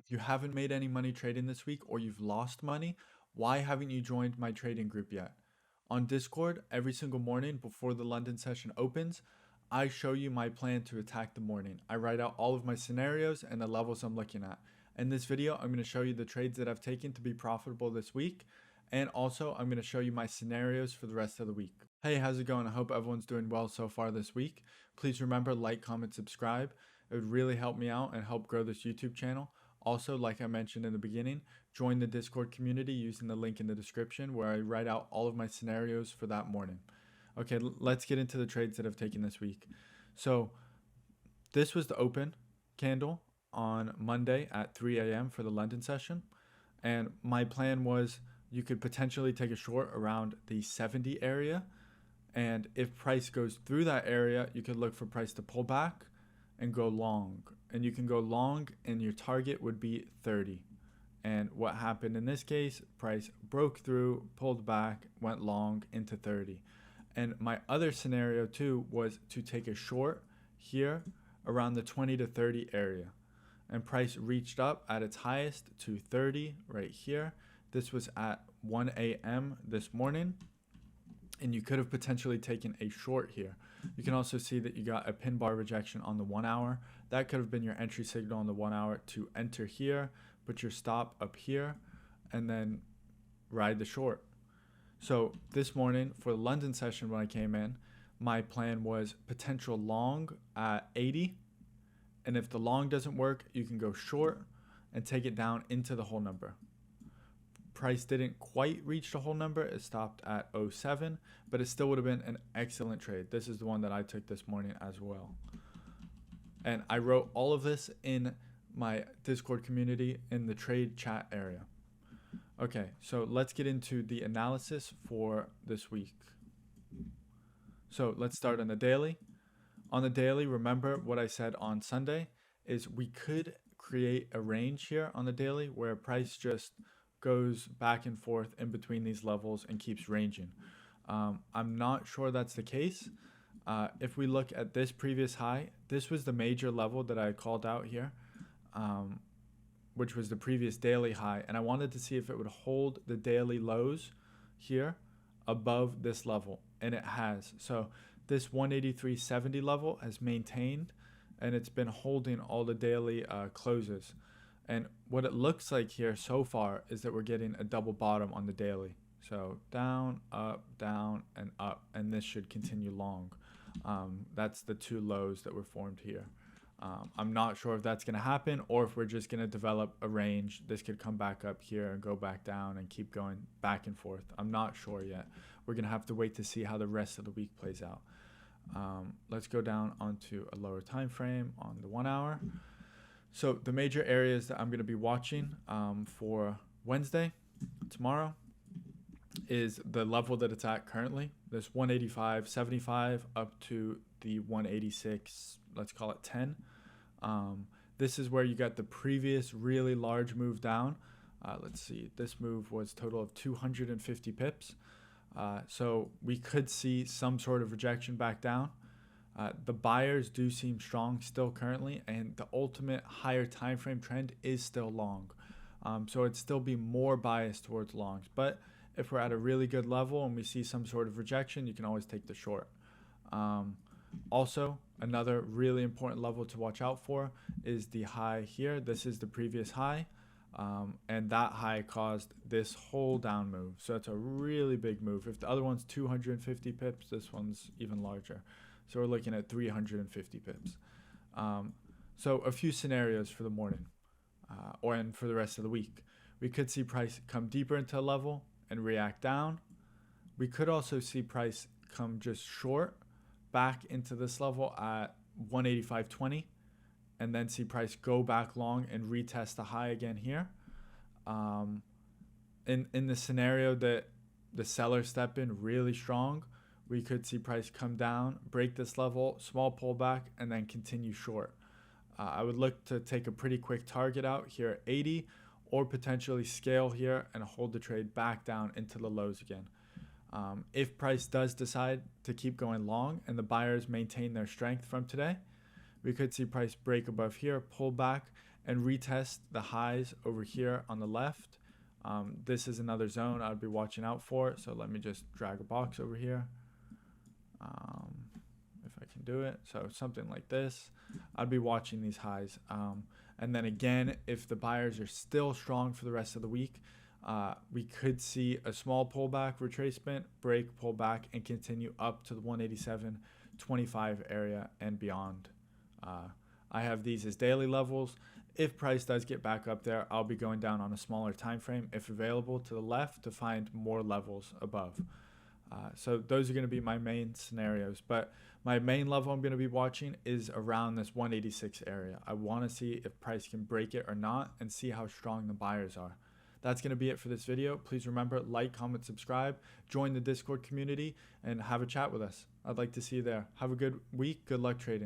If you haven't made any money trading this week or you've lost money, why haven't you joined my trading group yet? On Discord, every single morning before the London session opens, I show you my plan to attack the morning. I write out all of my scenarios and the levels I'm looking at. In this video, I'm going to show you the trades that I've taken to be profitable this week. And also, I'm going to show you my scenarios for the rest of the week. Hey, how's it going? I hope everyone's doing well so far this week. Please remember, like, comment, subscribe. It would really help me out and help grow this YouTube channel. Also, like I mentioned in the beginning, join the Discord community using the link in the description where I write out all of my scenarios for that morning. Okay, let's get into the trades that I've taken this week. So this was the open candle on Monday at 3 a.m. for the London session. And my plan was you could potentially take a short around the 70 area. And if price goes through that area, you could look for price to pull back and go long. And you can go long and your target would be 30. And what happened in this case, price broke through, pulled back, went long into 30. And my other scenario too was to take a short here around the 20 to 30 area. And price reached up at its highest to 30 right here. This was at 1 a.m. this morning. And you could have potentially taken a short here. You can also see that you got a pin bar rejection on the 1 hour. That could have been your entry signal on the 1 hour to enter here, put your stop up here, and then ride the short. So this morning for the London session when I came in, my plan was potential long at 80. And if the long doesn't work, you can go short and take it down into the whole number. Price didn't quite reach the whole number. It stopped at 07, but it still would have been an excellent trade. This is the one that I took this morning as well. And I wrote all of this in my Discord community in the trade chat area. Okay, so let's get into the analysis for this week. So let's start on the daily. On the daily, remember what I said on Sunday is we could create a range here on the daily where price just goes back and forth in between these levels and keeps ranging. I'm not sure that's the case. If we look at this previous high, this was the major level that I called out here, which was the previous daily high. And I wanted to see if it would hold the daily lows here above this level. And it has. So this 183.70 level has maintained and it's been holding all the daily closes. And what it looks like here so far is that we're getting a double bottom on the daily. So down, and up, and this should continue long. That's the two lows that were formed here. I'm not sure if that's going to happen or if we're just going to develop a range. This could come back up here and go back down and keep going back and forth. I'm not sure yet. We're going to have to wait to see how the rest of the week plays out. Let's go down onto a lower time frame on the 1 hour. So the major areas that I'm going to be watching for Wednesday, tomorrow, is the level that it's at currently. This 185.75 up to the 186, let's call it 10. This is where you got the previous really large move down. Let's see, this move was total of 250 pips. So we could see some sort of rejection back down. The buyers do seem strong still currently, and the ultimate higher time frame trend is still long. So it'd still be more biased towards longs. But if we're at a really good level and we see some sort of rejection, you can always take the short. Also, another really important level to watch out for is the high here. This is the previous high. And that high caused this whole down move. So it's a really big move. If the other one's 250 pips, this one's even larger. So we're looking at 350 pips. So a few scenarios for the morning and for the rest of the week. We could see price come deeper into a level and react down. We could also see price come just short back into this level at 185.20 and then see price go back long and retest the high again here. In the scenario that the sellers step in really strong, we could see price come down, break this level, small pullback, and then continue short. I would look to take a pretty quick target out here at 80 or potentially scale here and hold the trade back down into the lows again. If price does decide to keep going long and the buyers maintain their strength from today, we could see price break above here, pull back, and retest the highs over here on the left. This is another zone I'd be watching out for. So let me just drag a box over here. If I can do it. So something like this, I'd be watching these highs. And then again, if the buyers are still strong for the rest of the week, we could see a small pullback, retracement, break, pull back, and continue up to the 187.25 area and beyond. I have these as daily levels. If price does get back up there, I'll be going down on a smaller time frame if available to the left to find more levels above. So those are going to be my main scenarios, but my main level I'm going to be watching is around this 186 area. I want to see if price can break it or not and see how strong the buyers are. That's going to be it for this video. Please remember, like, comment, subscribe, join the Discord community, and have a chat with us. I'd like to see you there. Have a good week. Good luck trading.